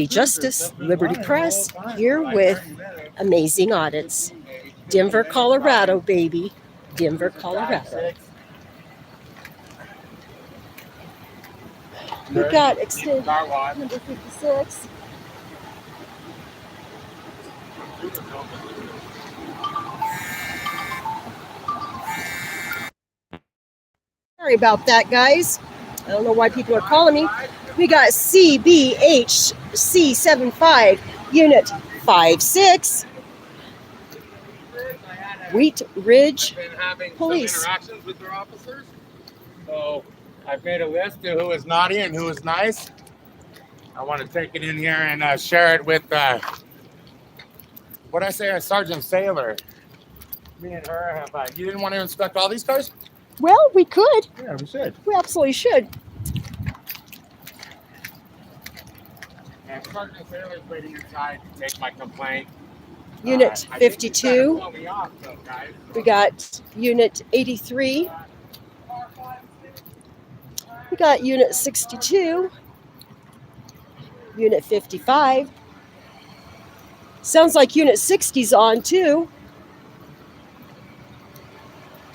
Justice, Liberty Press, here with amazing audits. Denver, Colorado, baby. Denver, Colorado. We've got extended number 56. Sorry about that, guys. I don't know why people are calling me. We got CBHC75, Unit 56, Wheat Ridge Police. Interactions with their officers. So I've made a list of who is naughty and who is nice. I want to take it in here and share it with, what I say, a Sergeant Sailor. Me and her have, you didn't want to inspect all these cars? Well, we could. Yeah, we should. We absolutely should. And Sergeant Sailor's waiting inside to take my complaint. Unit 52. We got Unit 83. We got Unit 62. Unit 55. Sounds like Unit 60's on too.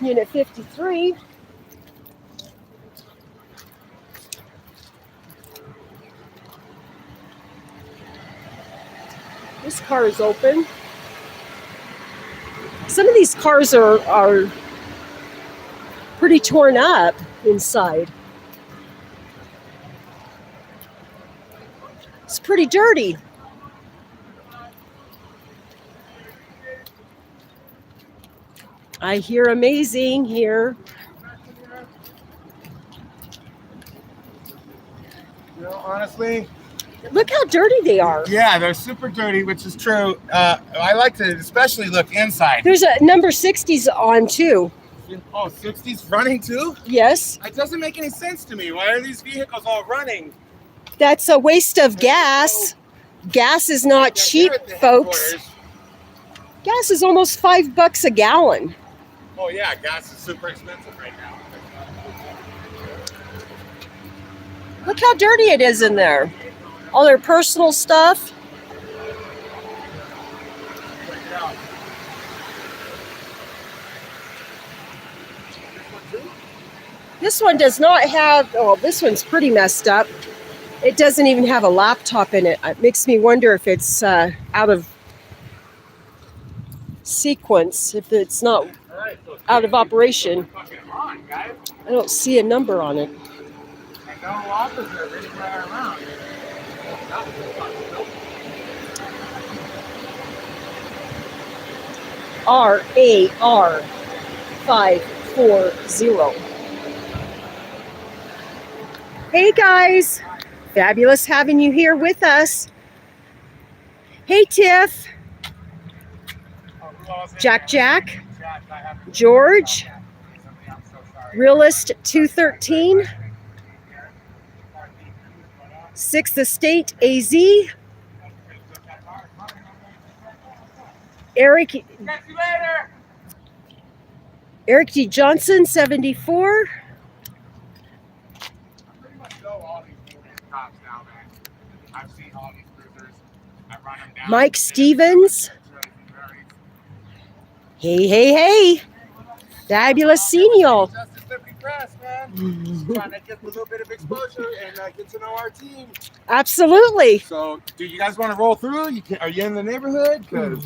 Unit 53. This car is open. Some of these cars are pretty torn up inside. It's pretty dirty. I hear amazing here. You know, honestly, look how dirty they are. Yeah, they're super dirty, which is true. I like to especially look inside. There's a number 60's on too. Oh, 60's running too? Yes. It doesn't make any sense to me. Why are these vehicles all running? That's a waste of gas. Gas is not cheap, folks. Gas is almost $5 a gallon. Oh yeah, gas is super expensive right now. Look how dirty it is in there. All their personal stuff. This one does not have, oh, this one's pretty messed up. It doesn't even have a laptop in it. It makes me wonder if it's out of sequence, if it's not out of operation. I don't see a number on it. No officer anywhere around. RAR 540. Hey guys, fabulous having you here with us. Hey Tiff, Jack, George, Realist 213, 6th Estate AZ, Eric D. Johnson 74, Mike Stevens. Hey. Fabulous senior. Press, man. Trying to get a little bit of exposure and get to know our team. Absolutely. So, do you guys want to roll through? Are you in the neighborhood? Because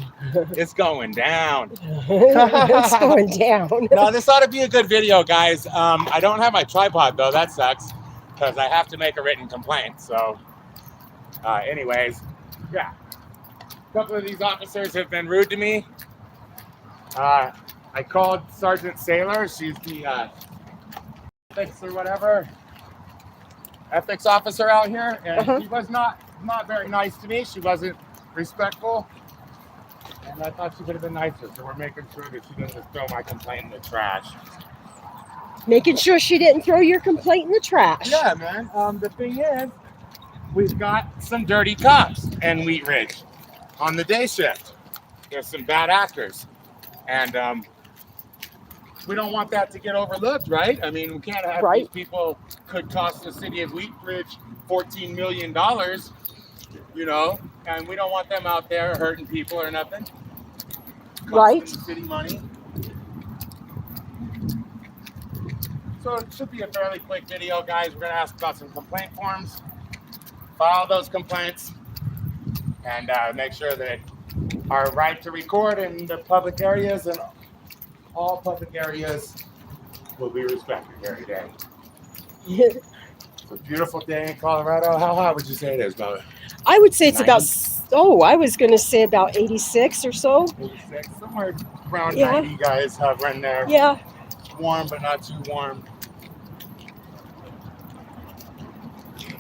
it's going down. It's going down. No, this ought to be a good video, guys. I don't have my tripod, though. That sucks because I have to make a written complaint. So, anyways, yeah. A couple of these officers have been rude to me. I called Sergeant Sailor. She's the ethics or whatever ethics officer out here, and she was not very nice to me. She wasn't respectful, and I thought she would have been nicer. So we're making sure that she doesn't throw my complaint in the trash. Making sure she didn't throw your complaint in the trash. Yeah, man. The thing is, we've got some dirty cops in Wheat Ridge on the day shift. There's some bad actors, and we don't want that to get overlooked, right? I mean, we can't have these people could cost the city of Wheat Ridge $14 million you know, and we don't want them out there hurting people or nothing. Right. Costing the city money. So it should be a fairly quick video, guys. We're gonna ask about some complaint forms, file those complaints, and make sure that our right to record in the public areas and all public areas will be respected here today. It's a beautiful day in Colorado. How hot would you say it is, Bella? I would say it's 90? about, I was going to say about 86 or so. 86, somewhere around Yeah. 90 guys hovering there. Yeah. Warm, but not too warm.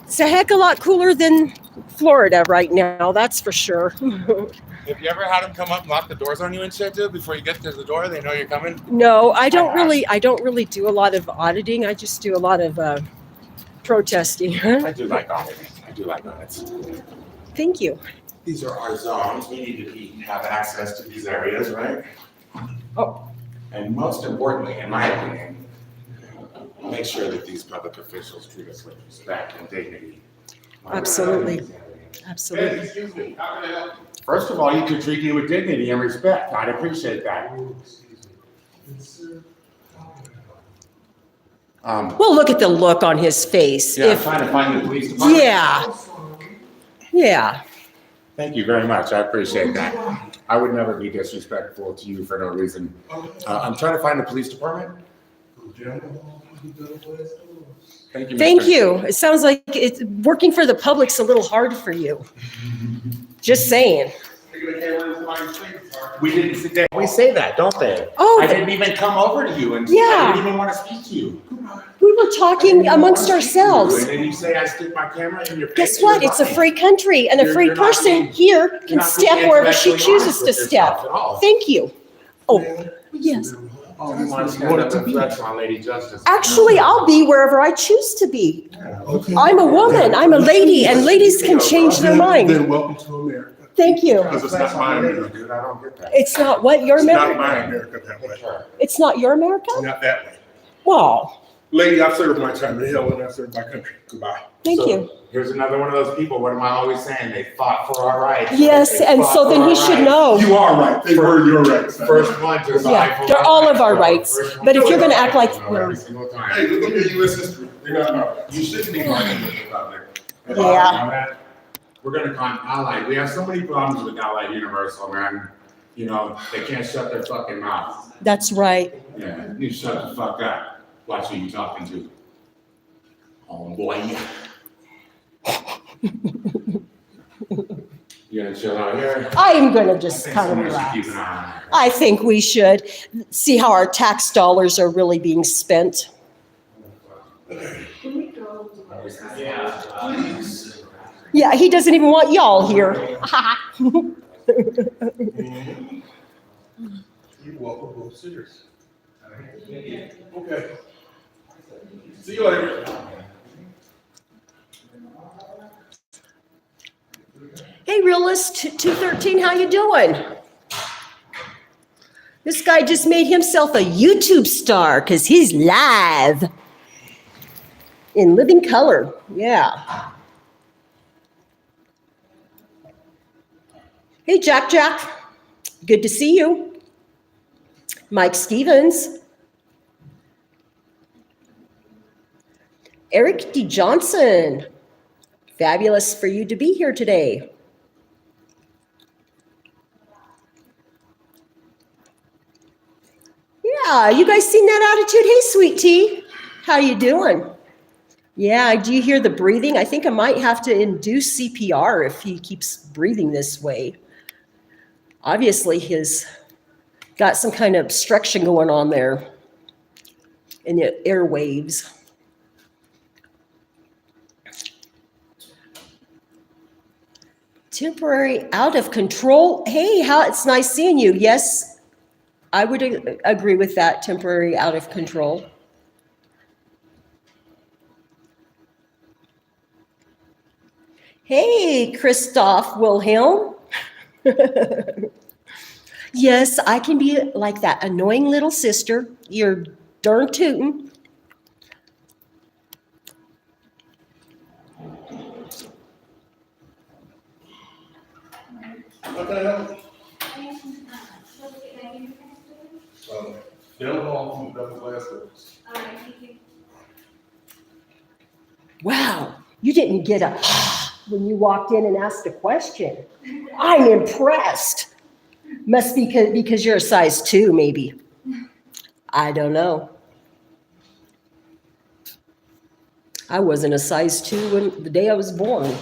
It's a heck of a lot cooler than Florida right now, that's for sure. Have you ever had them come up and lock the doors on you and shit, dude? Before you get to the door, they know you're coming? No, I don't really do a lot of auditing. I just do a lot of protesting. I do like audits. I do like audits. Thank you. These are our zones. We need to have access to these areas, right? Oh. And most importantly, in my opinion, make sure that these public officials treat us with respect and dignity. Absolutely. Hey, Absolutely. excuse me. How can I help you? First of all, you could treat me with dignity and respect. I'd appreciate that. Well, look at the look on his face. Yeah, I'm trying to find the police department. Yeah. Yeah. Thank you very much. I appreciate that. I would never be disrespectful to you for no reason. I'm trying to find the police department. Thank you. Thank Mr. you. It sounds like it's working for the public's a little hard for you. Just saying. We didn't sit there. We say that, don't they? Oh, I didn't even come over to you and Yeah. I didn't even want to speak to you. We were talking amongst ourselves. And then you say I stick my camera in your face. Guess what? You're It's a lying. free country, and a free You're not person being- here You're can not step being wherever she intellectually chooses honest to with step. yourself at all. Thank you. Oh, yes. Oh, you want to stand up and flex on Lady Justice? Actually, I'll be wherever I choose to be. Okay. I'm a woman. I'm a lady, and ladies can change their mind. Then welcome to America. Thank you. Because it's not my America. Dude, I don't get that. It's not what your It's not America. my America that way. It's not your America. Not that way. Well, Lady, I've served my time in hell and I've served my country. Goodbye. thank So, you. Here's another one of those people. What am I always saying? They fought for our rights. Yes, They and fought so for then our he should rights. know. You are right. They were your rights. First one to fight Yeah, for they're our all of our bro. rights. First one But if to you're gonna fight act like for every single time. Hey, look at U.S. history. They got you shouldn't be fighting with the public. Yeah. We're gonna con Allied. We have so many problems with Allied Universal, man. You know, they can't shut their fucking mouths. That's right. Yeah, you shut the fuck up. Watch who you talking to. Oh boy. You gonna chill out here? I am gonna I just think kind of someone should keep relax. an eye on her. I think we should see how our tax dollars are really being spent. Yeah, he doesn't even want y'all here. You're welcome both serious. Okay. See you later. Hey, Realist 213, how you doing? This guy just made himself a YouTube star because he's live in living color. Yeah. Hey, Jack Jack. Good to see you. Mike Stevens. Eric D. Johnson. Fabulous for you to be here today. Yeah, you guys seen that attitude? Hey, sweet tea. How you doing? Yeah, do you hear the breathing? I think I might have to induce CPR if he keeps breathing this way. Obviously, he's got some kind of obstruction going on there in the airwaves. Temporary out of control. Hey, it's nice seeing you. Yes, I would agree with that, temporary out of control. Hey, Christoph Wilhelm. Yes, I can be like that annoying little sister. You're darn tootin'. How can I help? They'll all from double glass doors. Wow, you didn't get a when you walked in and asked a question. I'm impressed. Must be because you're a size 2, maybe. I don't know. I wasn't a size 2 when the day I was born.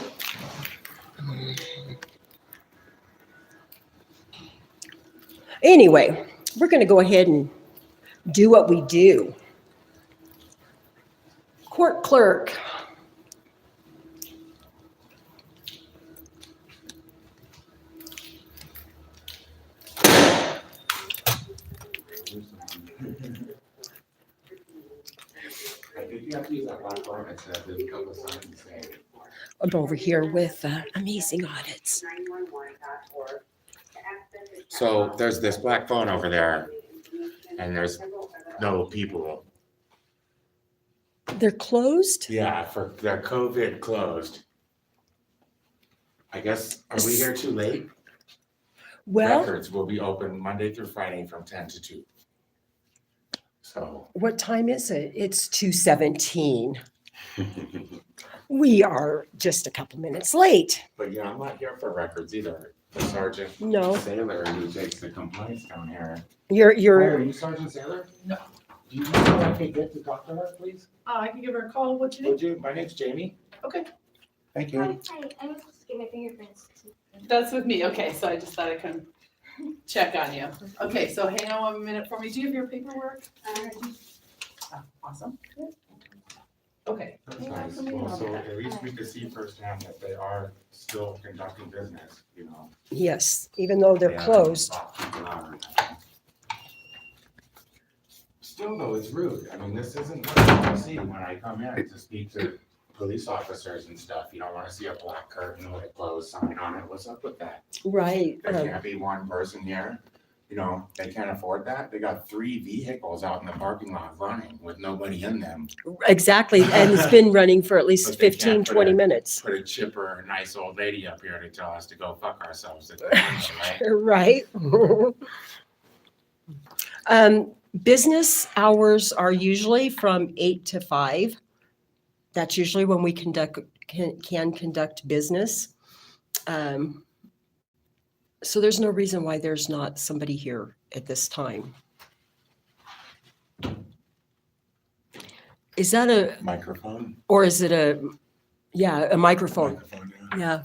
Anyway, we're going to go ahead and do what we do. Court clerk. I think you have to use that black line that says there's a couple of signs saying. I'm over here with Amazing Audits. So there's this black phone over there, and there's no people. They're closed? Yeah, they're COVID closed. I guess, are we here too late? Well, Records will be open Monday through Friday from 10 to 2. So. what time is it? It's 2:17. We are just a couple minutes late. But yeah, I'm not here for records either. The Sergeant No. Sailor who takes the complaints down here. You're Are you Sergeant Sailor? No. Do you know I could get to talk to her, please? I can give her a call. What's your name? Would you? My name's Jamie. Okay. Thank Hi, you. hi. I'm supposed to get my fingerprints. That's with me. Okay, so I just thought I could check on you. Okay, so hang on 1 minute for me. Do you have your paperwork? Oh, awesome. Okay. That's hang on nice. for me and Well, I'll so be back. at least we could see firsthand that they are still conducting business, you know. Yes, even though they're They haven't closed. stopped people out or anything. Still though, it's rude. I mean, this isn't what I want to see when I come in to speak to police officers and stuff. You don't want to see a black curtain with a closed sign on it. What's up with that? Right. There can't be one person here. You know, they can't afford that. They got 3 vehicles out in the parking lot running with nobody in them. Exactly. And it's been running for at least But they 15, can't put 20 a- minutes. Put a chipper, nice old lady up here to tell us to go fuck ourselves at the window, Right. right? Business hours are usually from 8 to 5. That's usually when we can conduct business. So there's no reason why there's not somebody here at this time. Is that a, Microphone? or is it a microphone? Microphone, yeah. Yeah.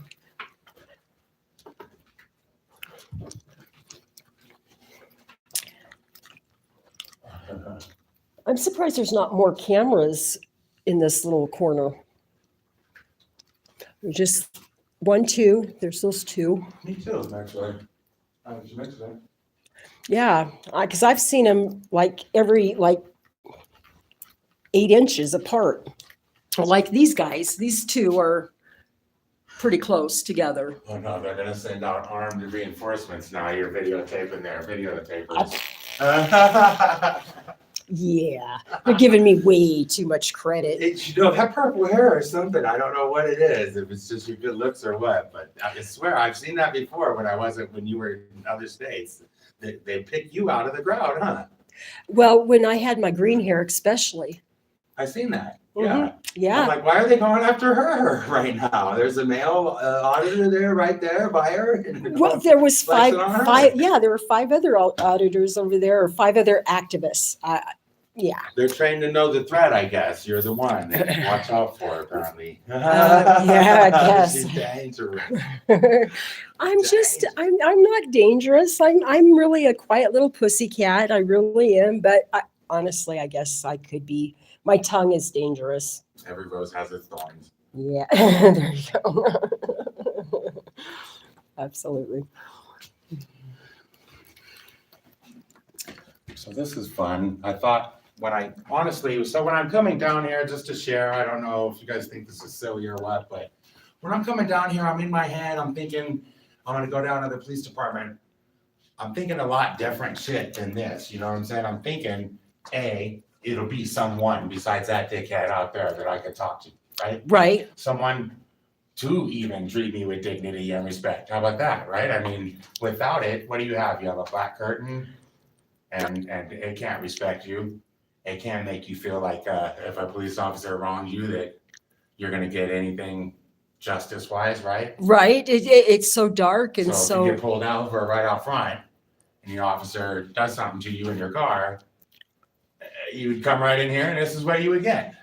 I'm surprised there's not more cameras in this little corner. There's just 1, 2, there's those 2. Me too, actually. Did you mention that? Yeah, because I've seen them like every 8 inches apart. Like these guys, these 2 are pretty close together. Oh no, they're gonna send out armed reinforcements now. You're videotaping their videotapers. Yeah, they're giving me way too much credit. You know, that purple hair or something, I don't know what it is, if it's just your good looks or what, but I swear I've seen that before when you were in other states. They pick you out of the crowd, huh? Well, when I had my green hair especially. I've seen that, Mhm. yeah. I'm Yeah, like, why are they going after her right now? There's a male auditor there, right there by her. well, there was Flexing five, on her. five, yeah, there were 5 other auditors over there, or 5 other activists. Yeah. They're trained to know the threat, I guess. You're the one. Watch out for her, apparently. Yeah, I guess. She's dangerous. I'm not dangerous. I'm really a quiet little pussycat. I really am. But honestly, I guess I could be. My tongue is dangerous. Every rose has its thorns. Yeah, there you go. Absolutely. So this is fun. I thought when I'm coming down here just to share, I don't know if you guys think this is silly or what, but when I'm coming down here, I'm in my head, I'm thinking, I'm gonna go down to the police department. I'm thinking a lot different shit than this, you know what I'm saying? I'm thinking, it'll be someone besides that dickhead out there that I could talk to, right? Right. Someone to even treat me with dignity and respect. How about that, right? I mean, without it, what do you have? You have a black curtain and it can't respect you. It can't make you feel like if a police officer wrongs you that you're gonna get anything justice-wise, right? Right? It's so dark and So if you so, get pulled over right out front and the officer does something to you in your car, you would come right in here and this is what you would get.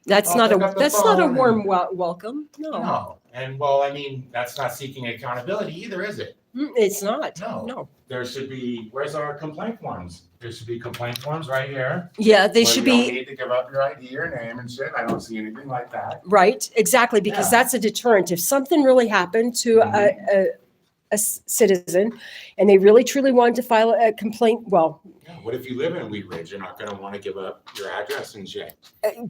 that's I'll not pick up the that's not a phone warm welcome. No, No, and well, I mean, that's not seeking accountability either, is it? It's not. No. No. There should be, where's our complaint forms? There should be complaint forms right here. Yeah, they where should you don't be, need to give up your ID, your name and shit. I don't see anything like that. right, exactly, because Yeah. that's a deterrent. If something really happened to a citizen and they really truly wanted to file a complaint, well, Yeah, what if you live in Wheat Ridge? You're not gonna wanna give up your address and shit.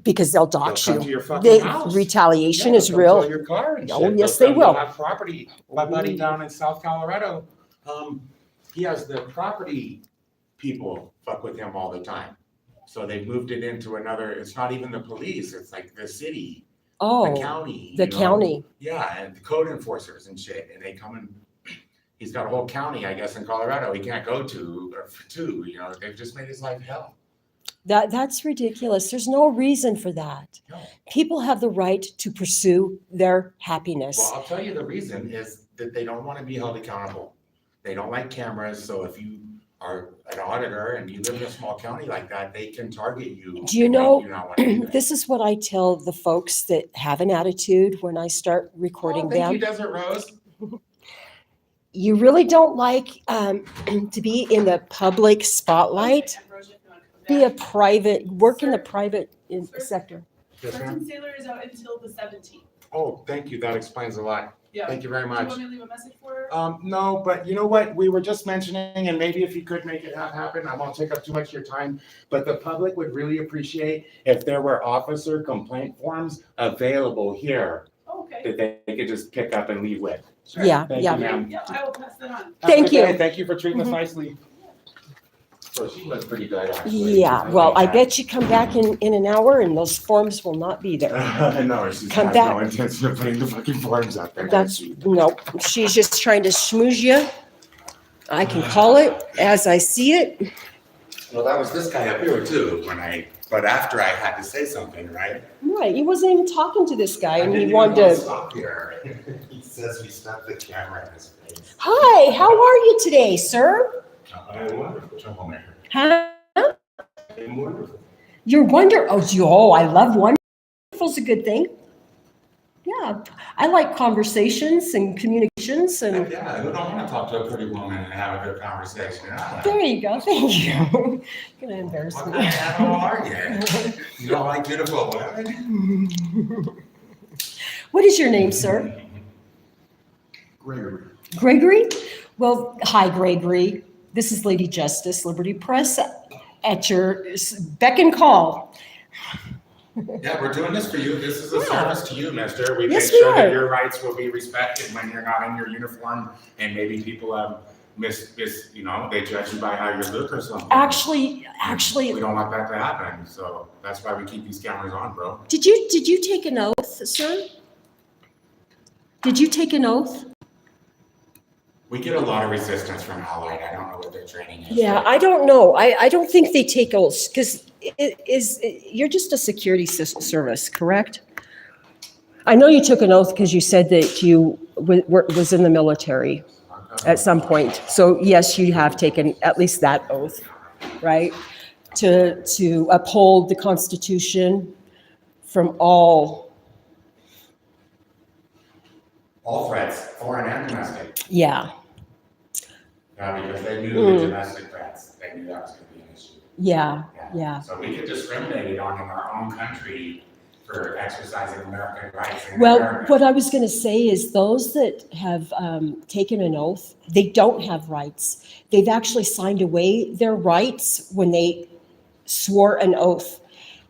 because they'll They'll dox come to you. your fucking The house. retaliation Yeah, is they'll real. tow your car and Oh, shit. yes, They'll they come- will. they'll have property. My buddy down in South Colorado, he has the property people fuck with him all the time. So they moved it into another, it's not even the police, it's like the city, the Oh, county. the you know? county. Yeah, and the code enforcers and shit, and they come and, he's got a whole county, I guess, in Colorado he can't go to, or to, you know, they've just made his life hell. That's ridiculous. There's no reason for that. No. People have the right to pursue their happiness. Well, I'll tell you the reason is that they don't want to be held accountable. They don't like cameras, so if you are an auditor and you live in a small county like that, they can target you. Do you and make know, you not want to do that. This is what I tell the folks that have an attitude when I start recording Oh, thank you, them. Desert Rose. You really don't like to be in the public spotlight. Be a private, work in the private sector. Yes, ma'am. Sergeant Sailor is out until the 17th. Oh, thank you, that explains a lot. Yeah. Thank you very Do you much. want me to leave a message for her? No, but you know what, we were just mentioning, and maybe if you could make it happen, I won't take up too much of your time, but the public would really appreciate if there were officer complaint forms available here Oh, okay. that they could just pick up and leave with. Yeah, Thank yeah. you, ma'am. Yeah, I will pass that on. Have a Thank good day. you. Thank you for treating us Mhm. nicely. So she was pretty good, actually. Yeah, well, I bet you come back in an hour and those forms will not be there. No, she Come has no back. intention of putting the fucking forms up there. That's, no, she's just trying to schmooze you. I can call it as I see it. Well, that was this guy up here too, but after I had to say something, right? Right, he wasn't even talking to this guy and I he didn't even wanted want to, Stop here. He says we stuck the camera in his face. hi, how are you today, sir? I'm wonderful, troublemaker. Huh? I'm wonderful. You're I love wonderful's a good thing. Yeah, I like conversations and communications and Yeah, who don't want to talk to a pretty woman and have a good conversation? Huh? there you go, thank you. Gonna embarrass What me. kind of animal are you? You don't like beautiful women? What is your name, sir? Gregory. Gregory? Well, hi, Gregory. This is Lady Justice, Liberty Press, at your beck and call. Yeah, we're doing this for you. This is a Yeah. service to you, mister. We make Yes, we sure that are. your rights will be respected when you're not in your uniform and maybe people they judge you by how you look or something. Actually, We don't want that to happen, so that's why we keep these cameras on, bro. did you take an oath, sir? Did you take an oath? We get a lot of resistance from Allied. I don't know what their training is. Yeah, I don't know. I don't think they take oaths because you're just a security service, correct? I know you took an oath because you said that you was in the military at some point. So yes, you have taken at least that oath, right? To uphold the Constitution from all, All threats, foreign and domestic. yeah, Because they knew the domestic threats. They knew that was going to be an issue. yeah. So we get discriminated on in our own country for exercising American rights. in Well, America. what I was going to say is those that have taken an oath, they don't have rights. They've actually signed away their rights when they swore an oath.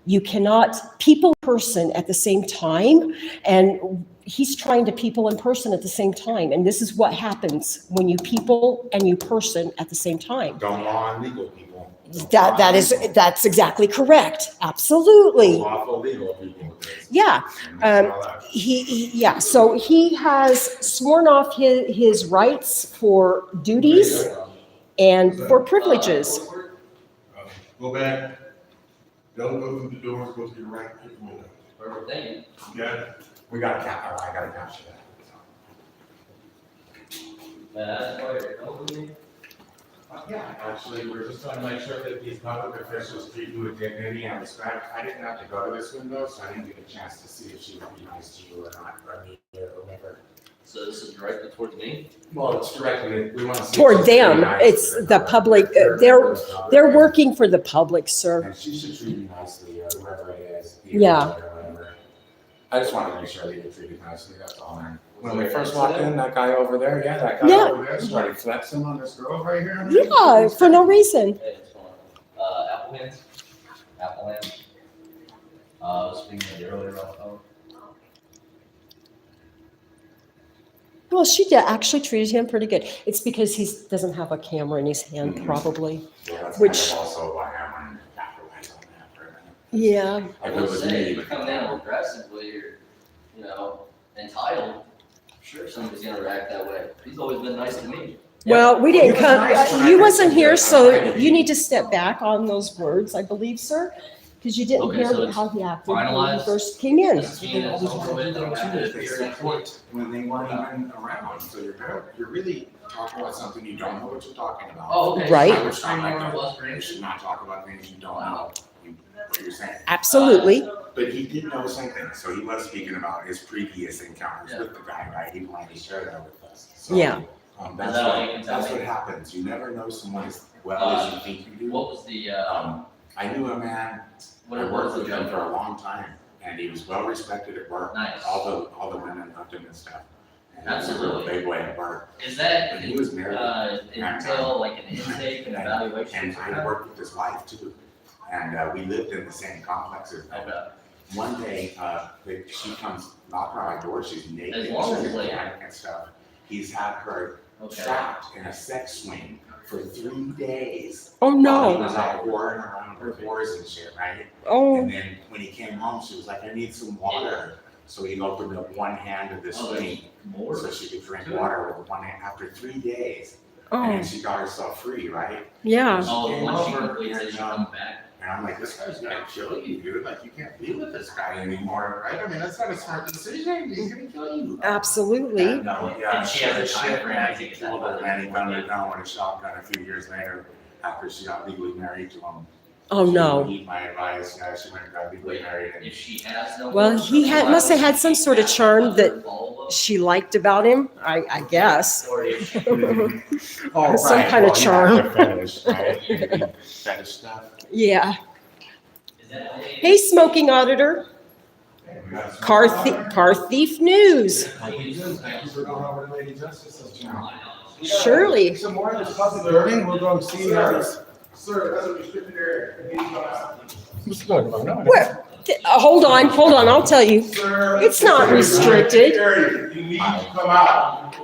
You cannot people person at the same time, and he's trying to people in person at the same time. And this is what happens when you people and you person at the same time. Don't law and legal people. Don't law and legal. That's exactly correct. Absolutely. Lawful legal people. Yeah, yeah, so he has sworn off his rights for duties and for privileges. Go back. Don't go through the doors, go to your right, hit the window. Perfect, thank you. You got it? We got to cap, I got to capture that. That's why you're helping me. Yeah, actually, we're just trying to make sure that these public officials treat you with dignity and respect. I didn't have to go to this window, so I didn't get a chance to see if she would be nice to you or not, or me, or whatever. So this is directed towards me? Well, it's directly, we want to see. Toward if she's them, being nice it's to the public, they're working for the public, sir. And she should treat you nicely, or whoever it is. Yeah. Or whatever. I just wanted to make sure that you treated nicely, that's all, man. When we first walked in, that guy over there, that guy Yeah. over there started flexing on this girl right here. Yeah, for no reason. Hey, what's going on? Apple hands? Apple hands? I was speaking to you earlier on the phone. Well, she actually treated him pretty good. It's because he doesn't have a camera in his hand, probably. Yeah, that's Which- kind of also why I wanted to capitalize on that for a minute. Yeah. If I it would was say, me, if you come down aggressively or, entitled, sure, somebody's gonna react that way. He's always been nice to me. Well, we didn't He was nice come, when I you wasn't mentioned here, it. so I- you need to step back on those words, I believe, sir. Because you didn't Okay, so hear it's how he acted when he finalized? first came in. That's what they always want to do though, too, is they support when they weren't even around. So you're really talking about something you don't know what you're talking about. Oh, okay. Right. I would stop right there. Was You great. should not talk about things you don't know, what you're saying. Absolutely. But he did know something, so he was speaking about his previous encounters Yeah. with the guy, right? He wanted to share that with us. So, Yeah. That's Is that all you can tell that's me? what happens. You never know someone as well as you think you do. What was the, I knew a man, what I was worked the with him joke? for a long time, and he was well respected at work. Nice. All the women loved him and stuff. And he was a Absolutely. Big boy at work. Is that, But he was married. entail like an intake and evaluation? And I worked with his wife too. And we lived in the same complexes. Okay. One day, she comes knocking on my door, she's naked, As long as she's like- and stuff. He's had her Okay. trapped in a sex swing for 3 days. Oh, While he no. was out whoring around with whores and shit, right? Oh, And then when he came home, she was like, I need some water. So he opened up one hand of the Oh, there's swing more? so she could drink water with one hand after 3 days. oh, And she got herself free, right? yeah. Oh, Came once she over completes it, she and, comes back. And I'm like, this guy's gonna kill you, dude. Like, you can't be with this guy anymore, right? I mean, that's not a smart decision. He's gonna kill you. Absolutely. And, yeah, And she has a shit, time frame, man, I he think, killed her, man. He found her down with a shotgun a few years later after she got legally married to him. Oh, She no. didn't heed my advice. Yeah, she went and got legally married. If she has no. Well, he must have had some sort of charm that she liked about him, I guess. Or if Oh, Some right. kind of Well, yeah, charm. the fetish, right? Maybe fetish stuff. Yeah. is that only- Hey, smoking auditor, Hey, we got some- car thief news. Thank you for going over to Lady Justice's channel. Surely. Some more of this puzzle learning, we'll go see how this. Sir, that's a restricted area. You need to come out. What's talking about? No, Where? Hold on, I'll tell you. Sir. It's not restricted. Area. You need to come out.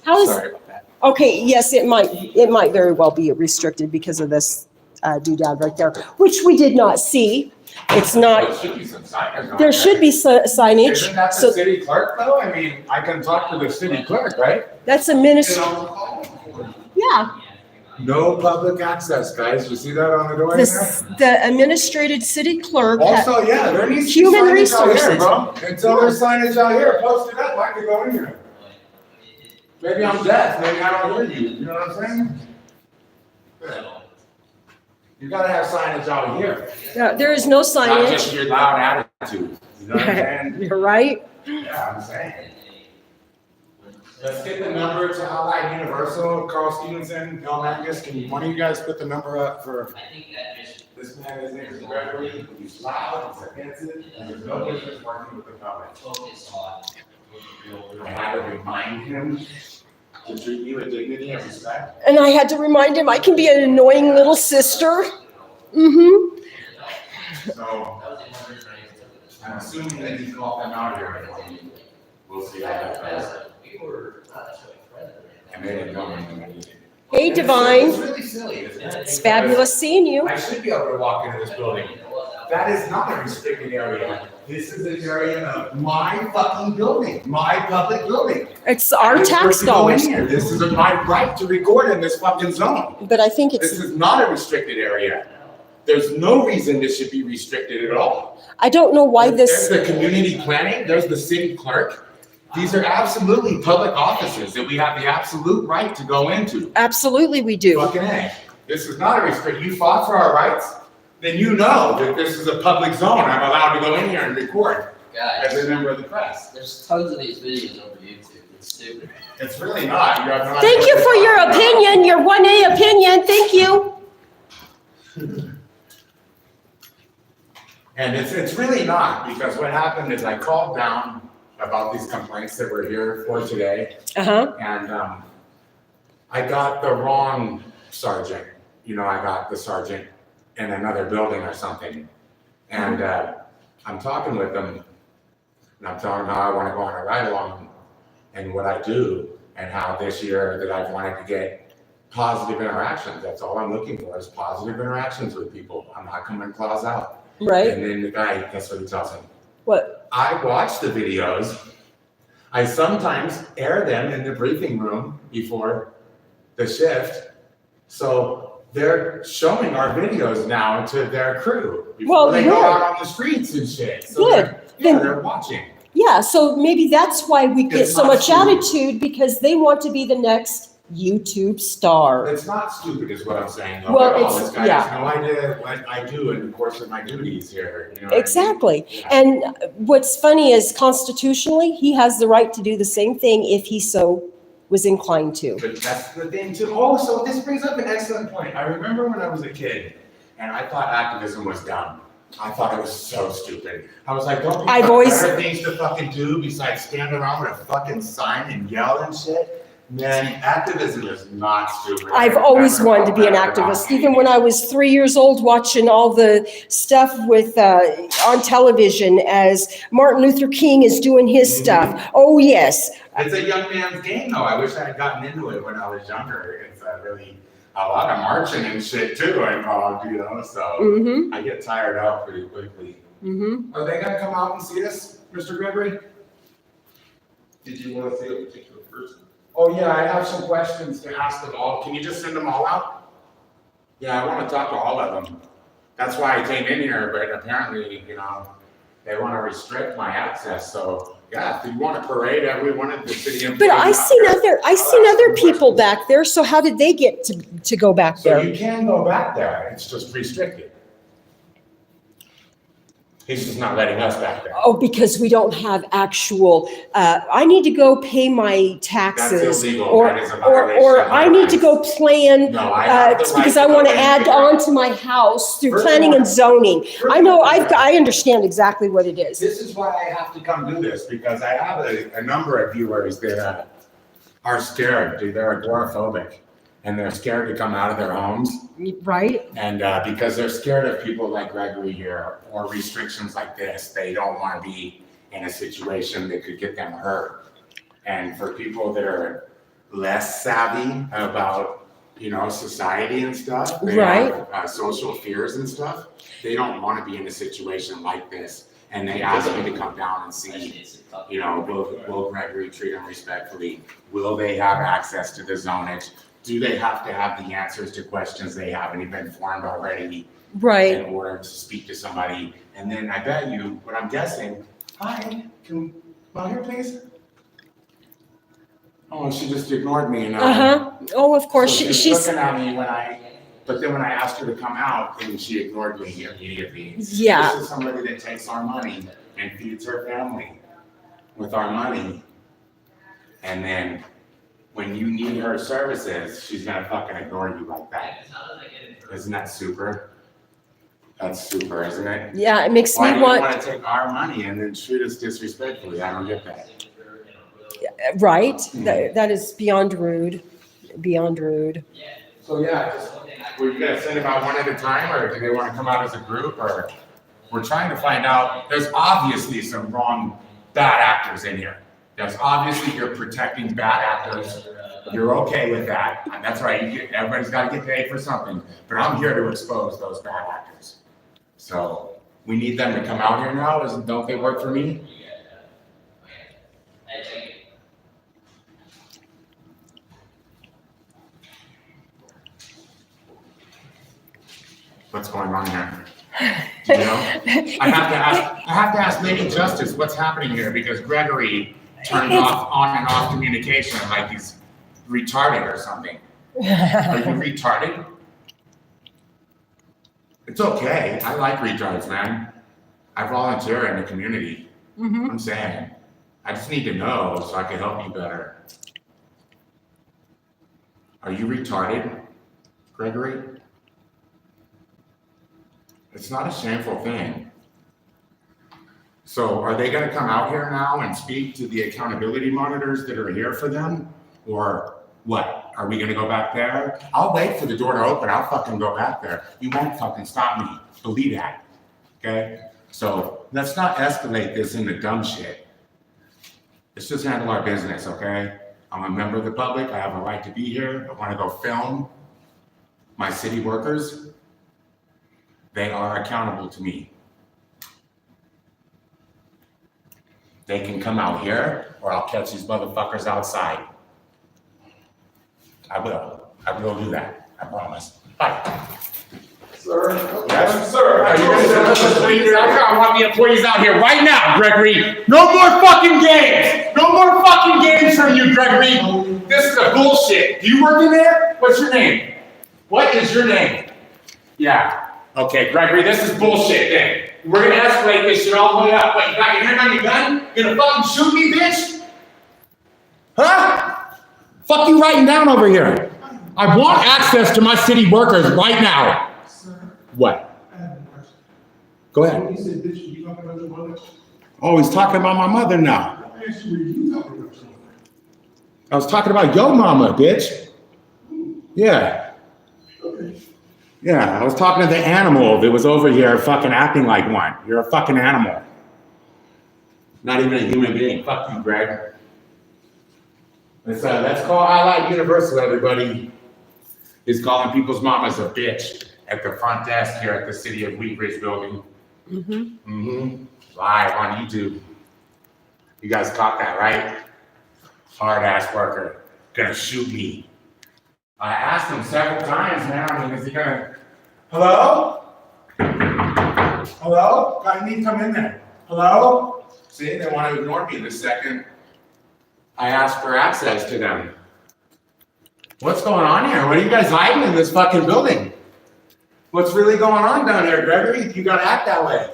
How is, Sorry about that. okay, yes, it might very well be restricted because of this doodad right there, which we did not see. It's There not, should be some signage on there should be signage. Isn't that the So city clerk though? I mean, I can talk to the city clerk, right? that's You administr, know, yeah. No public access, guys. You see that on the door there? The administrated city clerk. Also, yeah, there needs to be Human signage out here, resources. bro. Until there's signage out here, post it up, I can go in here. Maybe I'm deaf, maybe I don't hear you, you know what I'm saying? You gotta have signage out here, There is no not just signage. your loud attitude, you know what I'm saying? You're right. Yeah, I'm saying. Let's get the number to Allied Universal, Carl Stevenson, Bill Mangus, can one of you guys put the number up for I think that just, this man, his name is Gregory, he's loud, he's offensive, and there's no business working with the public. focus on. I had to remind him to treat me with dignity and respect. And I had to remind him I can be an annoying little sister. Mm-hmm. So I'm assuming that he called them out here. We'll see how that goes. We were not necessarily friends. And they didn't come in. Hey, Divine. It's really silly, isn't it? It's fabulous seeing you. I should be able to walk into this building. That is not a restricted area. This is an area of my fucking building, my public building. It's our I'm tax supposed to go in dollars. here. This is my right to record in this fucking zone. But I think This it's, is not a restricted area. There's no reason this should be restricted at all. I don't know why There's this, the community planning, there's the city clerk. These are absolutely public offices that we have the absolute right to go into. absolutely we do. Fucking A. This is not a restrict. You fought for our rights, then you know that this is a public zone. I'm allowed to go in here and record as Guys, a member of the press. there's tons of these videos over YouTube. It's stupid. It's really not. You have no Thank idea you for your what you're talking opinion, your 1A opinion, thank you. about. And it's really not, because what happened is I called down about these complaints that we're here for today. Uh-huh, And I got the wrong sergeant. You know, I got the sergeant in another building or something. And I'm talking with them, and I'm telling them how I want to go on a ride along and what I do, and how this year that I've wanted to get positive interactions. That's all I'm looking for, is positive interactions with people. I'm not coming claws out. right, And then the guy, that's what he tells me. what, I watch the videos. I sometimes air them in the briefing room before the shift. So they're showing our videos now to their crew Well, before they go good. out on the streets and shit. So Good. they're watching. yeah, so maybe that's why we get It's so not much stupid. attitude, because they want to be the next YouTube star. It's not stupid is what I'm saying. Well, Though. it's- This guy yeah. has no idea what I do in the course of my duties here. You know what I mean? Exactly. Yeah. And what's funny is constitutionally, he has the right to do the same thing if he so was inclined to. But that's the thing too. Oh, so this brings up an excellent point. I remember when I was a kid and I thought activism was dumb. I thought it was so stupid. I was like, don't we I've have always- better things to fucking do besides stand around with a fucking sign and yell and shit? Man, activism is not stupid. I've always wanted to be an activist, even when I was 3 years old, watching all the stuff with, on television as Martin Luther King is doing his stuff. Oh, yes. It's a young man's game though. I wish I had gotten into it when I was younger. It's really a lot of marching and shit too involved, you know, so Mm-hmm, I get tired out pretty quickly. mm-hmm. Are they gonna come out and see us, Mr. Gregory? Did you want to see a particular person? Oh, yeah, I have some questions to ask them all. Can you just send them all out? Yeah, I want to talk to all of them. That's why I came in here, but apparently, you know, they want to restrict my access, so, yeah, if you want to parade every one of the city employees. But I out seen there, other, I I'll seen ask other them people questions. back there, so how did they get to go back So there? you can go back there, it's just restricted. He's just not letting us back there. Oh, because we don't have actual, I need to go pay my taxes. That's illegal. Or, That is a or violation of I our need to rights. go plan, No, I have the right because I to want to go add anywhere. on to my house through First planning of all- and zoning. I know, First of all- I understand exactly what it is. This is why I have to come do this, because I have a number of viewers that are scared, they're agoraphobic, and they're scared to come out of their homes, Right? and because they're scared of people like Gregory here, or restrictions like this, they don't want to be in a situation that could get them hurt. And for people that are less savvy about, you know, society and stuff, they have social fears and stuff, they don't want to be in a situation like this, and they ask me to come down and see, you know, will Gregory treat them respectfully? Will they have access to the zonage? Do they have to have the answers to questions they haven't even formed already Right. in order to speak to somebody? And then I bet you, what I'm guessing, hi, come out here, please. Oh, she just ignored me and Uh-huh. Oh, of course, so she's, looking at me but then when I asked her to come out, then she ignored me immediately. yeah. This is somebody that takes our money and feeds her family with our money. And then when you need her services, she's gonna fucking ignore you like that. Isn't that super? That's super, isn't it? Yeah, it makes Why me do you want, wanna take our money and then treat us disrespectfully? I don't get that. right? That is beyond rude, beyond rude. So yeah, were you gonna send them out one at a time, or do they wanna come out as a group, or? We're trying to find out, there's obviously some wrong, bad actors in here. There's obviously you're protecting bad actors. You're okay with that, and that's right, everybody's gotta get paid for something, but I'm here to expose those bad actors. So, We need them to come out here now, don't they work for me? What's going on here? You know? I have to ask Lady Justice what's happening here because Gregory turned off on and off communication like he's retarded or something. Are you retarded? It's okay. I like retards, man. I volunteer in the community. I'm saying. I just need to know so I can help you better. Are you retarded, Gregory? It's not a shameful thing. So are they gonna come out here now and speak to the accountability monitors that are here for them? Or what? Are we gonna go back there? I'll wait for the door to open. I'll fucking go back there. You won't fucking stop me. Believe that, okay? So let's not escalate this into dumb shit. Let's just handle our business, okay? I'm a member of the public. I have a right to be here. I wanna go film my city workers. They are accountable to me. They can come out here or I'll catch these motherfuckers outside. I will do that, I promise. Bye. Sir? Yes? Sir, Are you gonna send us a leader? I want the employees out here right now, Gregory. No more fucking games. No more fucking games from you, Gregory. This is a bullshit. Do you work in there? What's your name? What is your name? Yeah. Okay, Gregory, this is bullshit then. We're gonna escalate this shit all the way up. What, you got your hand on your gun? You gonna fucking shoot me, bitch? Huh? Fuck you writing down over here. I want access to my city workers right now. What? I have a question. Go ahead. When you said bitch, you talking about your mother? Oh, he's talking about my mother now. I asked you, were you talking about your mother? I was talking about your mama, bitch. Yeah. Okay. Yeah, I was talking to the animal that was over here fucking acting like one. You're a fucking animal. Not even a human being. Fuck you, Greg. Let's call Allied Universal, everybody. He's calling people's mamas a bitch at the front desk here at the City of Wheat Ridge building. Live on YouTube. You guys caught that, right? Hard-ass worker. Gonna shoot me. I asked him several times, man. I mean, is he gonna... Hello? Hello? I need to come in there. Hello? See, they want to ignore me the second I ask for access to them. What's going on here? What are you guys hiding in this fucking building? What's really going on down here, Gregory? You gotta act that way.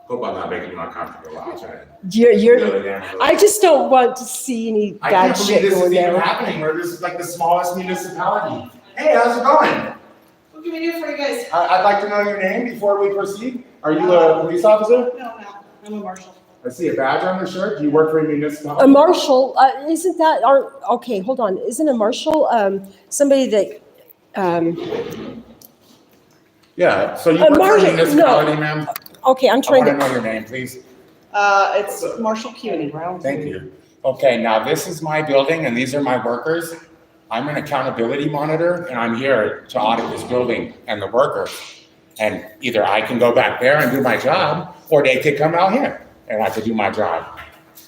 Hope I'm not making you uncomfortable. I'll try to. I just don't want to see any I bad can't believe shit this is going even there. happening, where this is like the smallest municipality. Hey, how's it going? What can we do for you guys? I'd like to know your name before we proceed. Are you a police officer? No, I'm a marshal. I see a badge on the shirt. Do you work for a municipality? A marshal, isn't that our, okay, hold on. Isn't a marshal somebody that, Yeah, so you A work for a marshal- municipality, ma'am? okay, I'm I trying want to to, know your name, please. It's Marshall CUNY. Thank you. Okay, now this is my building and these are my workers. I'm an accountability monitor and I'm here to audit this building and the workers. And either I can go back there and do my job or they could come out here and I could do my job.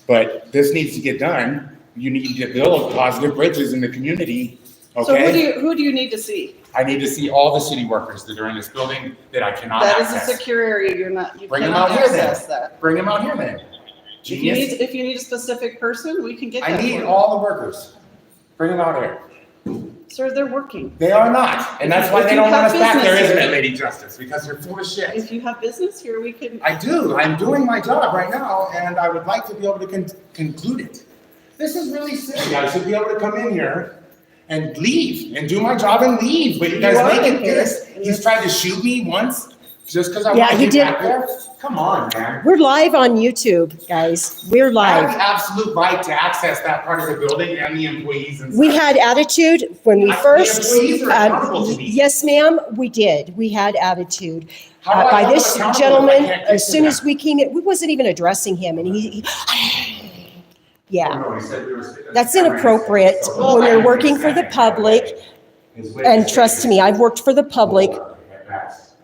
But this needs to get done. You need to build positive bridges in the community, So okay? who do you need to see? I need to see all the city workers that are in this building that I cannot That is a access. secure area, you Bring 'em cannot out here then. access that. Bring them out here then. Genius. If you need a specific person, we can get that I for need you. all the workers. Bring them out here. Sir, they're working. They are not, and that's why If they you don't want have us back there, business isn't here. it, Lady Justice? Because you're full of shit. If you have business here, we can, I do, I'm doing my job right now, and I would like to be able to conclude it. This is really silly, I should be able to come in here and leave, and do my job and leave, but you guys You are make it in here. this. He's tried to shoot me once, just because I Yeah, want to he get did. back there. Come on, man. we're live on YouTube, guys. We're I have live. the absolute right to access that part of the building and the employees and We stuff. had attitude when we The first, employees are accountable to me. yes, ma'am, we did. We had attitude. How do I By hold this them accountable if I gentleman, can't get as to soon them? as we came in, we wasn't even addressing him and yeah, No, he said we were sitting- that's inappropriate when you're working for the public. His And witness trust me, I've worked for the public. at best.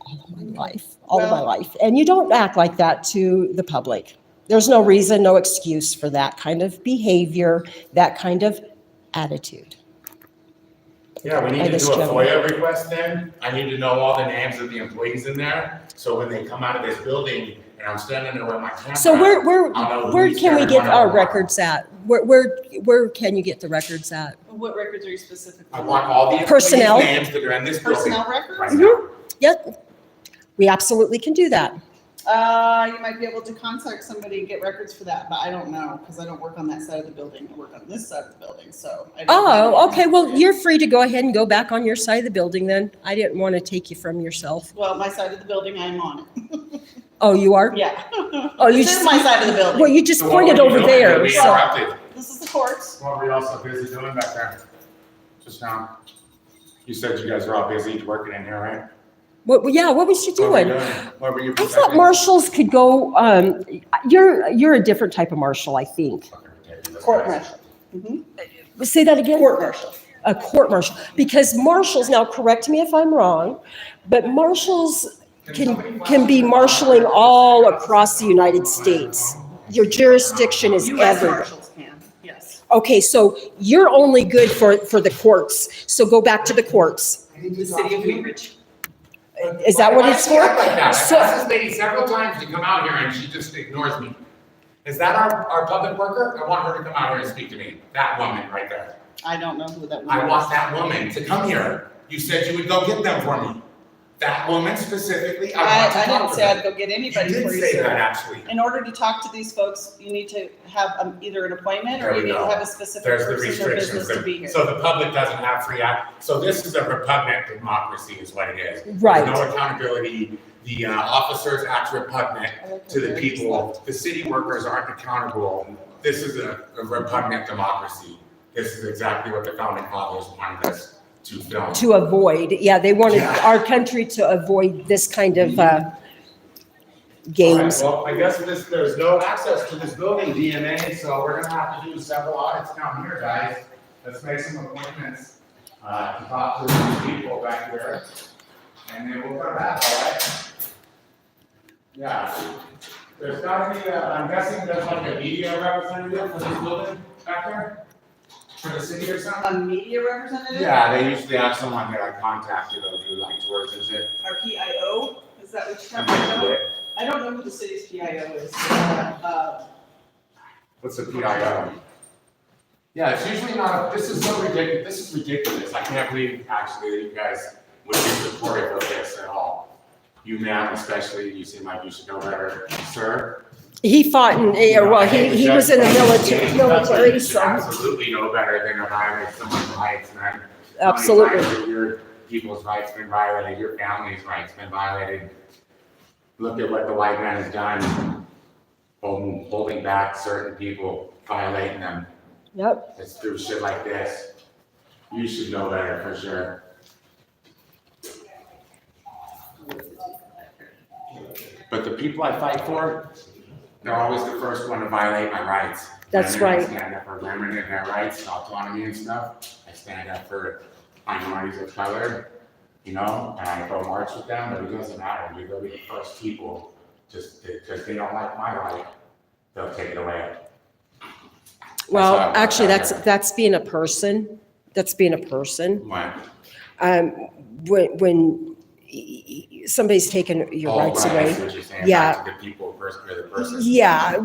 Oh my life, all of my Well- life. And you don't act like that to the public. There's no reason, no excuse for that kind of behavior, that kind of attitude. Yeah, we need By to this do a gentleman. FOIA request then. I need to know all the names of the employees in there, so when they come out of this building and I'm standing there with my camera. So where I'll know where who's can we every get one of our them. records at? Where can you get the records at? What records are you specifically? I want all the employees' Personnel. names that are in this building. Personnel records? Right now. Yep, we absolutely can do that. You might be able to contact somebody and get records for that, but I don't know, because I don't work on that side of the building, I work on this side of the building, so. I don't know. Oh, okay, well, you're free to go ahead and go back on your side of the building then. I didn't want to take you from yourself. Well, my side of the building, I'm on it, Oh, you are? yeah. Oh, you This just- is my side of the building. Well, you just So what pointed were you over doing? there, We so. interrupted. This is the courts. What were you all so busy doing back there? Just now? You said you guys were all busy working in here, right? Yeah, what was you What were you doing? What were you I thought protecting? marshals could go, you're a different type of marshal, I think. Court martial. Say that again? Court martial. A court martial, because marshals, now correct me if I'm wrong, but marshals can be marshaling all across the United States. Your jurisdiction is US everywhere. marshals can, yes. Okay, so you're only good for the courts, so go back to the courts. The city of Cambridge. Is that what it's for? Why do you act like that? I've So- asked this lady several times to come out here and she just ignores me. Is that our public worker? I want her to come out here and speak to me. That woman right there. I don't know who that I one want is. that woman to come here. You said you would go get them for me. That woman specifically, I want I to talk didn't to say her. I'd go get You anybody did for you, say that sir. actually. In order to talk to these folks, you need to have either an appointment or There you we need to go. have a specific There's the person or restrictions. business to be here. So the public doesn't have free act. So this is a repugnant democracy is what it is. Right. There's no accountability. The officers act repugnant to the people. The city workers aren't accountable. This is a repugnant democracy. This is exactly what the founding fathers wanted us to film. To avoid, yeah, they wanted Yeah. our country to avoid this kind of games. All right, well, I guess there's no access to this building, DMA, so we're gonna have to do several audits down here, guys. Let's make some appointments, to talk to these people back here. And then we'll come back, all right? Yeah. There's gotta be I'm guessing there's like a media representative for this building back there? For the city or something? A media representative? Yeah, they usually have someone that I contacted or do like tours and shit. Our PIO, is that what you're And talking that's about? it. I don't know who the city's PIO is. What's the PIO? Yeah, it's usually not, this is so ridiculous, this is ridiculous, I can't believe actually that you guys would be supportive of this at all. You ma'am especially, you seem like you should know better, sir. He fought in, well, he was in the military, You so, absolutely know better than to violate someone's rights, man. absolutely. How many times have your people's rights been violated, your family's rights been violated? Look at what the white man has done, holding back certain people, violating them. Yep, It's through shit like this. You should know better for sure. But the people I fight for, they're always the first one to violate my rights. That's And then right. I stand up for women and their rights, autonomy and stuff. I stand up for minorities of color, you know, and I go march with them, but it doesn't matter. They'll be the first people, just because they don't like my right, they'll take it away. well, how- actually, that's that's being a person, that's being a person. When, When somebody's taken your rights right, I away. see what you're saying, Yeah. back to the people first, or the person. Yeah,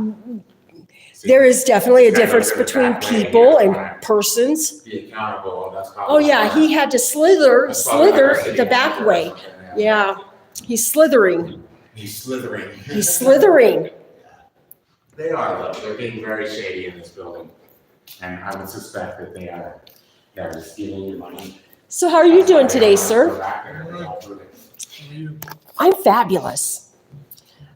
See, there is definitely a Gotta difference look at it between that way, people you and know. persons. Be accountable, that's probably. Oh, yeah, he had to slither the back way. Yeah, he's slithering, He's slithering. he's slithering. They are, though, they're being very shady in this building, and I would suspect that they are, they're stealing your money. So how are you doing today, That's why they sir? don't go back there, they're all doing it. I'm fabulous.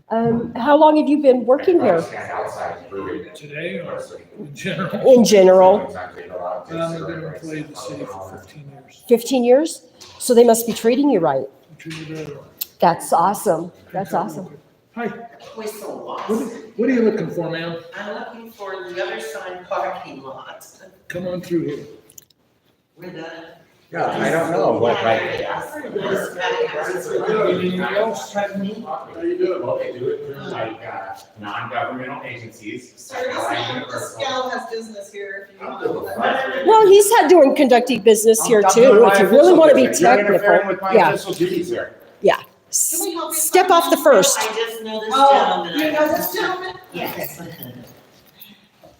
How long have you been working They probably here? stand outside and prove it. Today or Personally. in general? In general, Sometimes they go out and take I've been an cigarettes. employee of the city for 15 years. 15 years? So they must be treating you right. I'm treated very well. That's awesome. That's awesome. Hi, We're so lost. what are you looking for, ma'am? I'm looking for the other side parking lot Come on through here. where the Yeah, I don't know what right they are. How you doing? Well, they do it through like non-governmental agencies. Sir, this gal has business here if you want. Well, he's doing conducting business here too, if you really want to be technical. With my Yeah, official duties here. yeah. Can we help you? Step off the first. I just know this Oh, gentleman. you know this gentleman? Yes.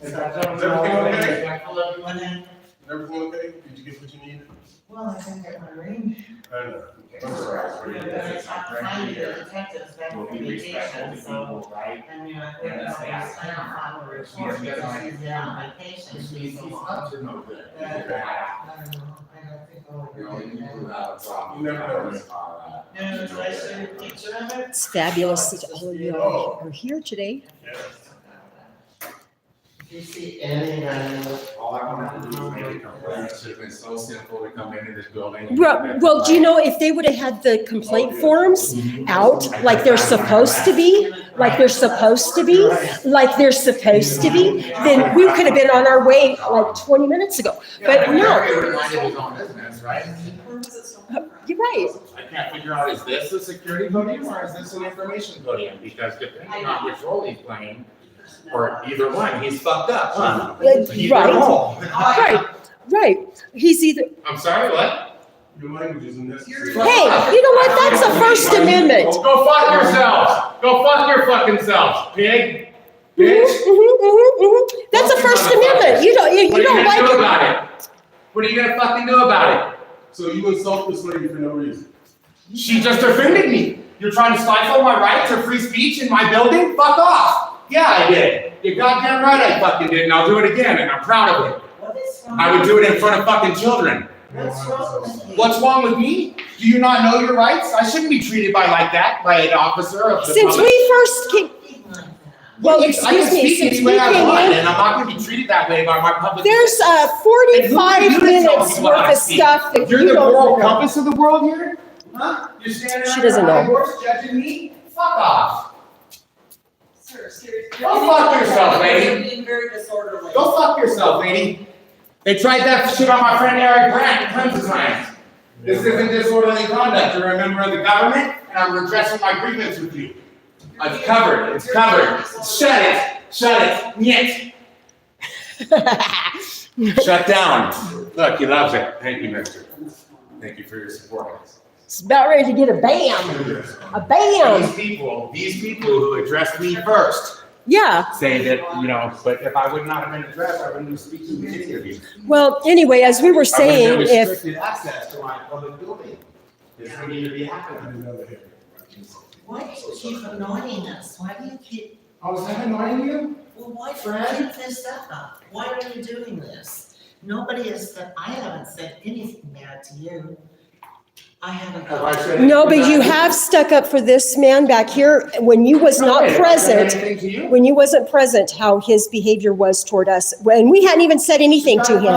Is everything okay? What happened? Everything okay? Did you get what you needed? Well, I didn't get my ring. I know. I'm trying to get the detectives back from vacation, so. right? I mean, I think I'll be signed on the report because she's on vacation. She's up to no good. I don't know, I don't think I'll You know, ever you do that. do have a problem. You never know. No, did I show you a picture of it? It's fabulous that all of you are here today. If you see any, All I wanted to do was make a complaint. It should have been so simple to come into this building. Well, do you know, if they would have had the complaint forms out like they're supposed to be, like they're supposed to be, like they're supposed to be, then we could have been on our way like 20 minutes ago. But no, Reminded his own business, right? you're right. I can't figure out, is this a security podium or is this an information podium? Because depending on which role he's playing, or either one, he's fucked up. Huh? Either Right, role. right. He's either, I'm sorry, what? Your language isn't necessary. hey, you know what? That's a First Amendment. Go fuck yourselves. Go fuck your fucking selves, pig. Bitch. That's a First Amendment. You don't What are you like gonna do it. about it? What are you gonna fucking do about it? So you insult this lady for no reason? She just offended me. You're trying to stifle my right to free speech in my building? Fuck off. Yeah, I did. You're goddamn right I fucking did, and I'll do it again, and I'm proud of it. what is wrong? I would do it in front of fucking children. What's wrong with you? What's wrong with me? Do you not know your rights? I shouldn't be treated like that by an officer of the Since public. we first came, Speak like that. well, I can excuse me, speak since any we way I came want, in, and I'm not gonna be treated that way by my public. there's 45 minutes worth of stuff that You're you the moral don't know. compass of the world here? Huh? You're standing She on your doesn't high know. horse judging me? Fuck off. Sir, seriously. Go fuck yourself, lady. You're being very disorderly. Go fuck yourself, lady. They tried that shit on my friend Eric Grant tons of times. This isn't disorderly conduct. You're a member of the government, and I'm redressing my grievance with you. It's covered. It's covered. Shut it. Shut it. Nyet. Shut down. Look, he loves it. Thank you, mister. Thank you for your support. It's about ready to get a bam, a bam. These people who addressed me first Yeah, say that, you know, but if I would not have been addressed, I wouldn't be speaking to any of you. well, anyway, as we were I saying, wouldn't have if, restricted access to my public building. This would need to be I happening. didn't know that. Why do you keep annoying us? Why do you keep, Oh, is that annoying you? well, why do you keep this up? Why are you doing this? Nobody has said, I haven't said anything bad to you. I haven't. Have I said no, anything but you bad? have stuck up for this man back here when you was not Okay, have I said present. anything to you? When you wasn't present, how his behavior was toward us, and we hadn't even said anything to him.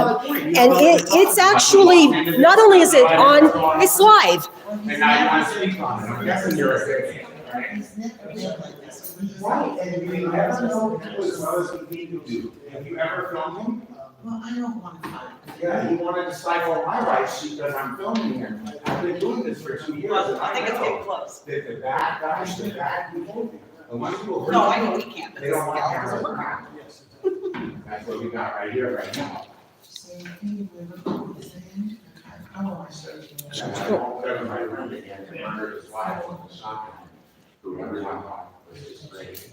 And it's actually, not only is it on, it's live. And now you want to speak on it. I'm guessing you're offended, right? He's never been like this. Right, and you never know people as well as the people do. Have you ever filmed him? Well, I don't want to fight. Yeah, he wanted to stifle my rights because I'm filming him. I've been doing this for 2 years. and I think it's know getting close. that the bad guys, the bad people, the ones who will. No, I know we can't, but They this don't want gal cameras doesn't around. work. That's what we got right here, right now. So, can you believe what I'm saying? I want to show you. And I won't put him in my room again to murder his wife with a shotgun, who everyone thought was his grave.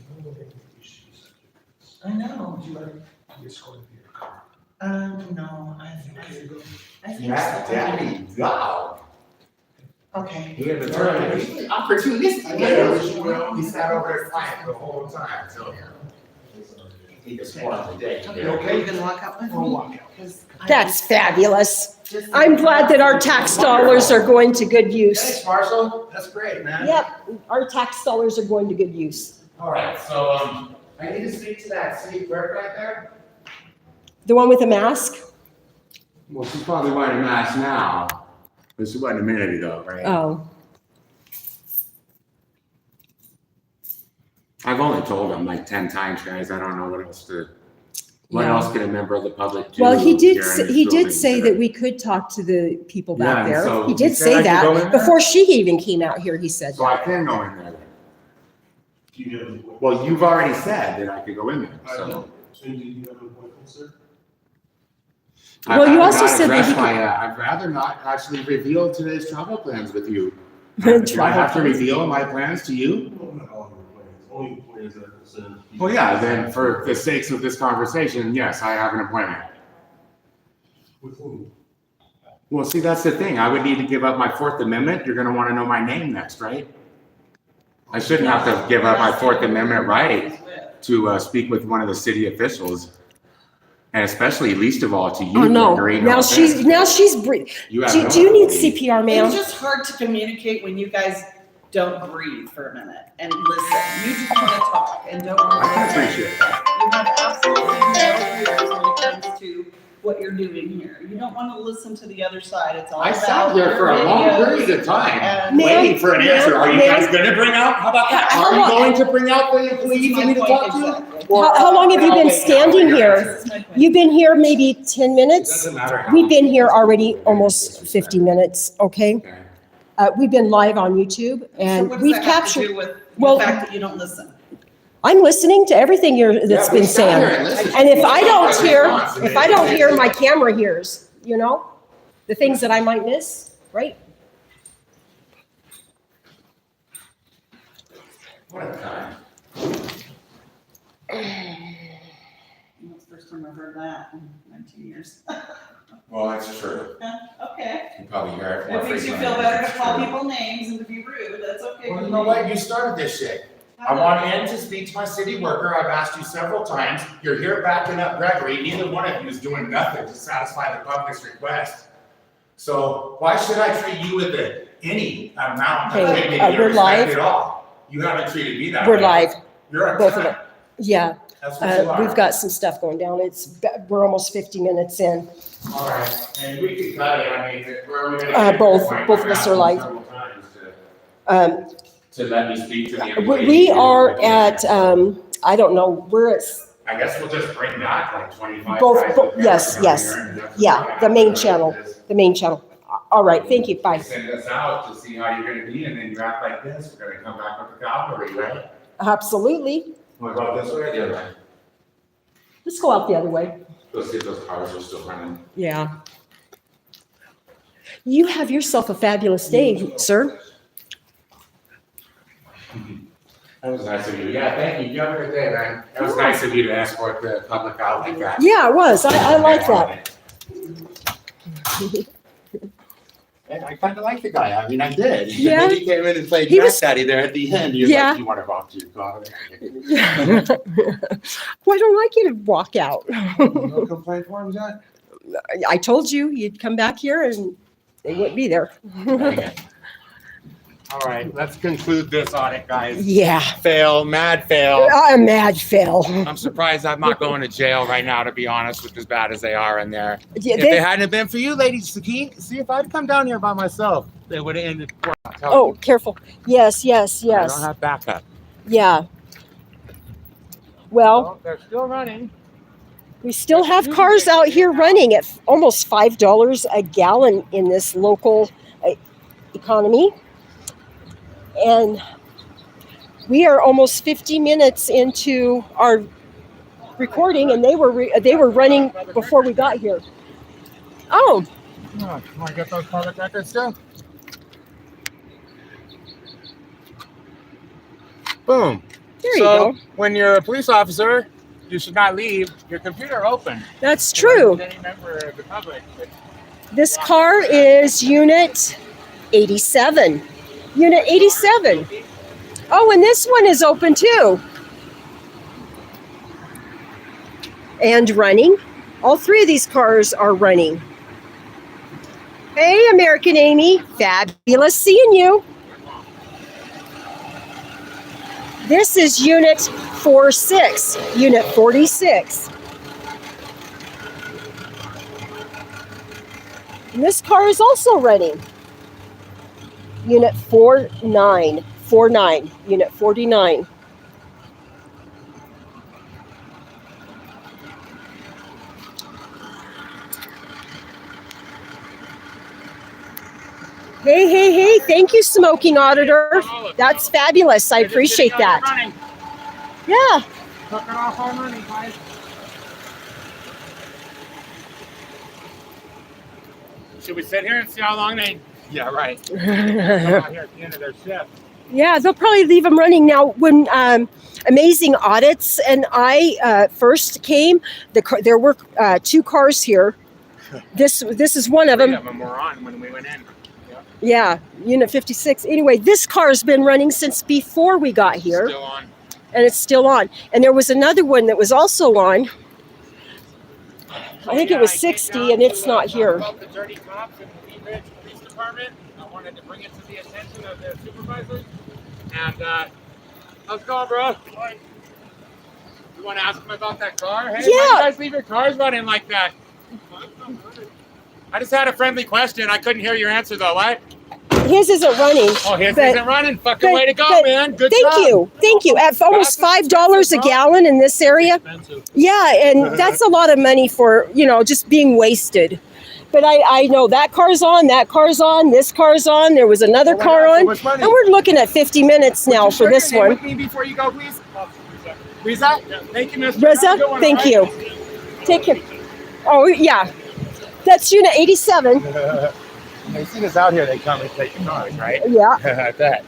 I know. No, I think. That daddy dog. Okay. He had to turn, he's opportunistic. He sat over there quiet the whole time, so. He just wanted the day. Okay, you gonna walk out with me? That's fabulous. I'm glad that our tax dollars are going to good use. Thanks, Marshall. That's great, man. Yep, our tax dollars are going to good use. All right, so, I need to speak to that city clerk right there. The one with the mask? Well, she's probably wearing a mask now, but she wasn't a minute ago, right? Oh, I've only told him like 10 times, guys. I don't know what else to. What Yeah. else can a member of the public do? Well, he did, here in this he did building say today? that we could talk to the people Yeah, back and there. so He he did said say I could go in that there? before she even came out here, he said So I that. can go in there then. Do you have an appointment? Well, you've already said that I could go in there, I so. know. And do you have an appointment, sir? I'd Well, you rather also not said that address you could- I'd rather not actually reveal today's travel plans with you. Do I Travel have to plans. reveal my plans to you? No, not all your plans, only the plans that are concerned. Well, yeah, then for the sakes of this conversation, yes, I have an appointment. With whom? Well, see, that's the thing. I would need to give up my Fourth Amendment. You're gonna wanna know my name next, right? I shouldn't have to give up my Fourth Amendment right to speak with one of the city officials. And especially, least of all, to you. Oh, no, Gregory, now she's breathing. You have Do no you need ability. CPR, ma'am? It's just hard to communicate when you guys don't breathe for a minute and listen. You just want to talk and don't want to I can listen. appreciate that. You have absolutely no ears when it comes to what you're doing here. You don't want to listen to the other side. It's all I about sat there for a your long videos period of time, and- waiting for an Ma'am, answer. Are you ma'am, guys gonna bring out, how about that? How Are you long- going to bring out the This employee is for my me to point talk to? exactly. How long have you been standing here? This is my point. You've been here maybe 10 It minutes? doesn't matter how. We've been here already almost 50 minutes, okay? Okay. We've been live on YouTube So and what does we've that have to captured, do with well- the fact that you don't listen? I'm listening to everything that's Yeah, we been sat there said. and listened. And if I don't hear, Response, if I don't hear, my camera hears, you know? The things that I might miss, right? What a time. That's the first time I've heard that in 19 years. Well, that's true. Okay. You probably hear it more It makes you frequently. feel better It's to call true. people names and to be rude. That's okay. Well, with you know me. what? You started this shit. I want in to speak to my city worker. I've asked you several times. You're here backing up Gregory. Neither one of you is doing nothing to satisfy the public's request. So why should I treat you with any amount of Hey, dignity we're or live. respect at all? You haven't treated me that way. We're live, You're a both of cunt. them. Yeah, That's what you are. we've got some stuff going down. We're almost 50 minutes in. All right, and we can cut it. I mean, where are we gonna? Both of us are live. Um, To let me speak to the we employee. are at, I don't know, we're at, I guess we'll just bring back like 25 Both- guys. bo- up there yes, down yes. here, and that's Yeah, what the main happens. channel. the main channel. All right, thank you, bye. Send us out to see how you're gonna be, and then you act like this, we're gonna come back with the cavalry, right? Absolutely. What about this way or the other way? Let's go out the other way. Let's see if those cars are still running. Yeah. You have yourself a fabulous day, sir. That was nice of you. Yeah, thank you. You have a good day, man. That was nice of you to escort the public out like that. Yeah, it was. I like that. And I kind of like the guy. I mean, I did. Yeah. He came in and played He was- Daddy there at the end. He was Yeah. like, you want to walk to your car? Why don't I get to walk out? No complaint for him, John? I told you you'd come back here and they wouldn't be there. All right, let's conclude this audit, guys. Yeah. Fail, mad fail. I'm mad, Phil. I'm surprised I'm not going to jail right now, to be honest, with as bad as they are in there. Yeah, If it hadn't been for you, ladies, see if I'd come down here by myself, they would have ended. Oh, careful. Yes, yes, I don't yes. have backup. Yeah. Well, Well, they're still running. we still have cars out here running at almost $5 a gallon in this local economy. And we are almost 50 minutes into our recording, and they were running before we got here. Oh, Want to get those public records too? Boom. there you So go. when you're a police officer, you should not leave your computer open. That's true. Any member of the public. This car is Unit 87. Unit 87. Oh, and this one is open too. And running. All three of these cars are running. Hey, American Amy. Fabulous seeing you. This is Unit 46. Unit 46. And this car is also running. Unit 49. Unit 49. Hey, hey, hey. Thank you, Smoking Auditor. That's fabulous. I appreciate that. Yeah. Sucking off our money, guys. Should we sit here and see how long they? Yeah, right. Come out here at the end of their shift. Yeah, they'll probably leave them running. Now, when Amazing Audits and I first came, there were 2 cars here. This is one of them. Three of them were on when we went in. Yeah, Unit 56. Anyway, this car's been running since before we got here. Still on. And it's still on. And there was another one that was also on. I think it was 60, and it's not here. About the dirty cops in the Ridge Police Department. I wanted to bring it to the attention of the supervisors. And how's it going, bro? You want to ask them about that car? Hey, why do you guys leave your cars running like that? I just had a friendly question. I couldn't hear your answer though. What? His isn't running. Oh, his but- isn't running. Fucking but- way to go, but man. Good Thank job. you. Thank you. At almost $5 a gallon in this area. Yeah, and that's a lot of money for, just being wasted. But I know that car's on, this car's on, there was another car on. And we're looking at 50 minutes now for this one. With me before you go, please. Riza? Thank you, Mr. Reza, thank you. Take care. Oh, yeah. That's Unit 87. They see us out here, they come and take your cars, right? Yeah. I bet.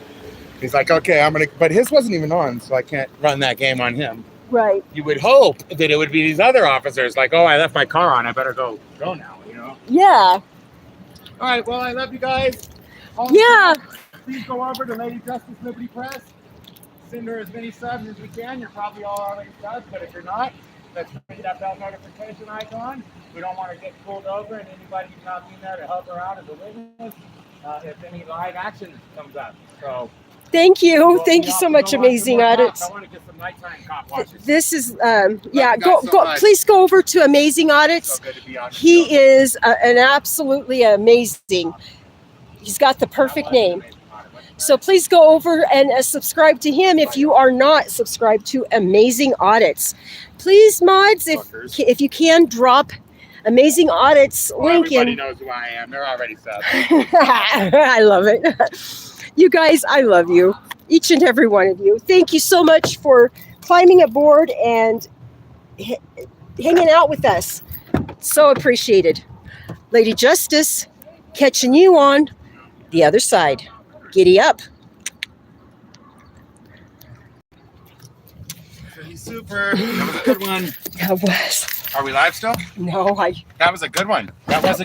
He's like, okay, but his wasn't even on, so I can't run that game on him. Right. You would hope that it would be these other officers, like, oh, I left my car on, I better go now, Yeah. All right, well, I love you guys. Yeah. Please go over to Lady Justice Liberty Press. Send her as many subs as we can. You're probably all already subs, but if you're not, let's hit that bell notification icon. We don't want to get pulled over, and anybody who's not being there to help her out as a witness if any live action comes up. So Thank you. Thank you so much, Amazing Audits. I want to get some nighttime cop watches. This is, you guys so much. please go over to Amazing Audits. So good to be on the He show. is an absolutely amazing. He's got the perfect name. So please go over and subscribe to him if you are not subscribed to Amazing Audits. Please, mods, if you can, drop Amazing Audits link Everybody in. knows who I am. They're already subs. I love it. You guys, I love you. Each and every one of you. Thank you so much for climbing aboard and hanging out with us. So appreciated. Lady Justice, catching you on the other side. Giddy up. Pretty super. That was a good one. That was. Are we live still? No, That was a good one. That was a